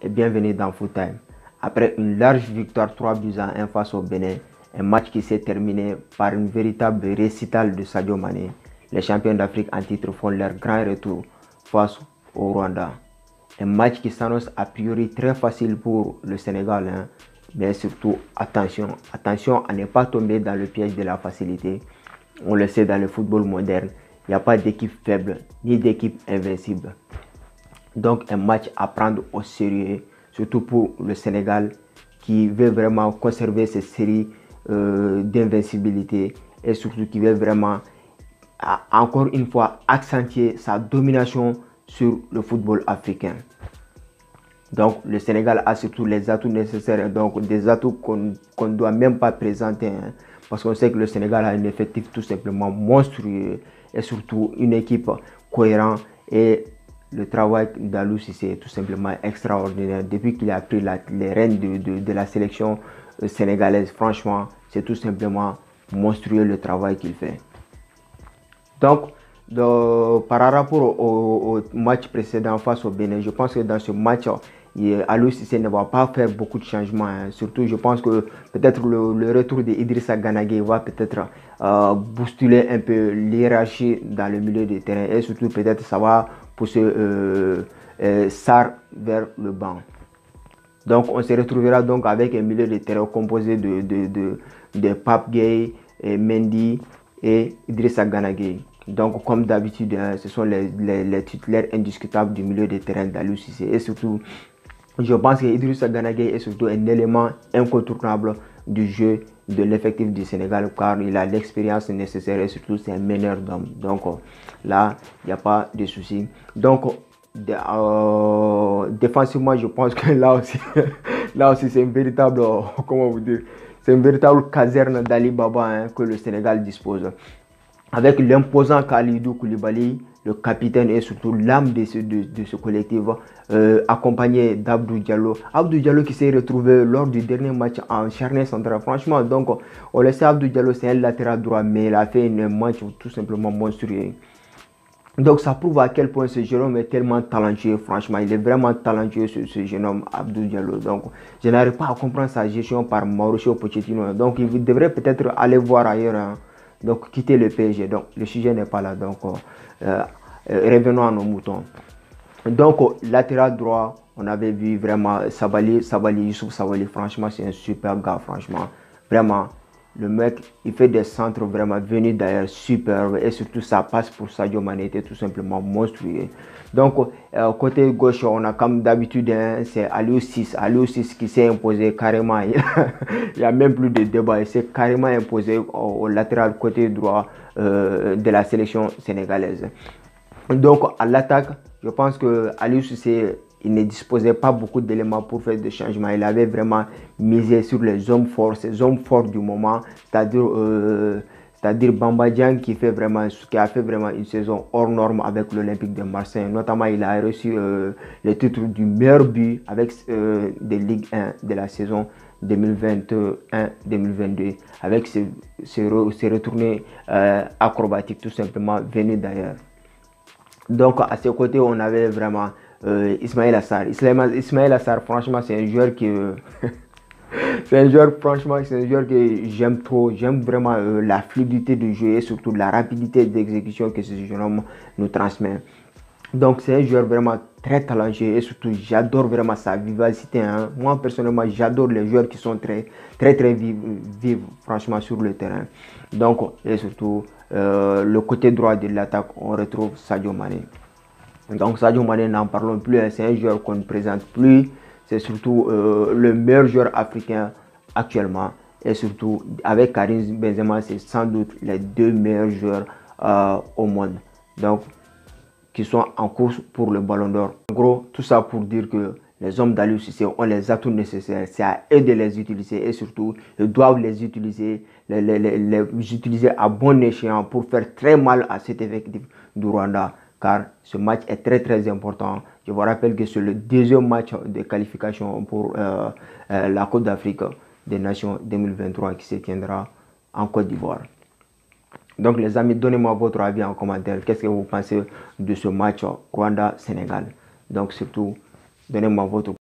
et bienvenue dans Foot Time. Après une large victoire 3 buts à 1 face au Bénin, un match qui s'est terminé par une véritable récital de Sadio Mané, les champions d'Afrique en titre font leur grand retour face au Rwanda. Un match qui s'annonce a priori très facile pour le Sénégal, mais surtout attention à ne pas tomber dans le piège de la facilité. On le sait dans le football moderne, il n'y a pas d'équipe faible ni d'équipe invincible. Donc un match à prendre au sérieux, surtout pour le Sénégal qui veut vraiment conserver cette série d'invincibilité et surtout qui veut vraiment encore une fois accentuer sa domination sur le football africain. Donc le Sénégal a surtout les atouts nécessaires, donc des atouts qu'on ne doit même pas présenter, parce qu'on sait que le Sénégal a un effectif tout simplement monstrueux et surtout une équipe cohérente, et le travail d'Aliou Cissé est tout simplement extraordinaire. Depuis qu'il a pris les rênes de la sélection sénégalaise, franchement, c'est tout simplement monstrueux le travail qu'il fait. Donc, par rapport au match précédent face au Bénin, je pense que dans ce match, Aliou Cissé ne va pas faire beaucoup de changements. Surtout, je pense que peut-être le retour d'Idrissa Gana Gueye va peut-être bousculer un peu l'hiérarchie dans le milieu de terrain. Et surtout, peut-être ça va pousser Sarr vers le banc. Donc, on se retrouvera donc avec un milieu de terrain composé de Pape Gueye, Mendy et Idrissa Gana Gueye. Donc, comme d'habitude, ce sont les titulaires indiscutables du milieu de terrain d'Aliou Cissé. Et surtout, je pense que Idrissa Gana Gueye est surtout un élément incontournable du jeu de l'effectif du Sénégal, car il a l'expérience nécessaire et surtout c'est un meneur d'homme. Donc là, il n'y a pas de souci. Donc défensivement, je pense que là aussi c'est une véritable, comment vous dire, c'est une véritable caserne d'Ali Baba que le Sénégal dispose. Avec l'imposant Kalidou Koulibaly, le capitaine et surtout l'âme de ce collectif, accompagné d'Abdou Diallo. Abdou Diallo qui s'est retrouvé lors du dernier match en charnière centrale. Franchement, donc on le sait, Abdou Diallo c'est un latéral droit, mais il a fait un match tout simplement monstrueux. Donc ça prouve à quel point ce jeune homme est tellement talentueux. Franchement, il est vraiment talentueux, ce jeune homme, Abdou Diallo. Donc je n'arrive pas à comprendre sa gestion par Mauricio Pochettino. Donc il devrait peut-être aller voir ailleurs. Donc quitter le PSG, donc le sujet n'est pas là, donc revenons à nos moutons. Donc latéral droit, on avait vu vraiment Youssouf Sabaly, franchement c'est un super gars, franchement, vraiment, le mec il fait des centres vraiment venus d'ailleurs superbes, et surtout ça passe pour Sadio Mané, était tout simplement monstrueux. Donc côté gauche, on a comme d'habitude, c'est Aliou Cissé qui s'est imposé carrément. Il n'y a même plus de débat, il s'est carrément imposé au latéral côté droit de la sélection sénégalaise. Donc à l'attaque, je pense que Aliou Cissé, il ne disposait pas beaucoup d'éléments pour faire des changements. Il avait vraiment misé sur les hommes forts, ces hommes forts du moment, c'est-à-dire Bamba Dieng qui a fait vraiment une saison hors norme avec l'Olympique de Marseille. Notamment, il a reçu le titre du meilleur but avec des Ligue 1 de la saison 2021-2022, avec ses retournées acrobatiques tout simplement venues d'ailleurs. Donc à ses côtés, on avait vraiment Ismaïla Sarr. Ismaïla Sarr, franchement, c'est un joueur qui c'est un joueur que j'aime trop. J'aime vraiment la fluidité du jeu et surtout la rapidité d'exécution que ce jeune homme nous transmet. Donc c'est un joueur vraiment très talentueux et surtout j'adore vraiment sa vivacité. Moi personnellement, j'adore les joueurs qui sont très vifs franchement sur le terrain. Donc et surtout le côté droit de l'attaque, on retrouve Sadio Mané. Donc Sadio Mané, n'en parlons plus, c'est un joueur qu'on ne présente plus. C'est surtout le meilleur joueur africain actuellement. Et surtout avec Karim Benzema, c'est sans doute les deux meilleurs joueurs au monde. Donc qui sont en course pour le Ballon d'Or. En gros, tout ça pour dire que les hommes d'Aliou Cissé ont les atouts nécessaires. C'est à eux de les utiliser et surtout, ils doivent les utiliser, les utiliser à bon escient pour faire très mal à cet effectif du Rwanda. Car ce match est très important. Je vous rappelle que c'est le deuxième match de qualification pour la Coupe d'Afrique des Nations 2023 qui se tiendra en Côte d'Ivoire. Donc les amis, donnez-moi votre avis en commentaire. Qu'est-ce que vous pensez de ce match Rwanda-Sénégal? Donc surtout, donnez-moi votre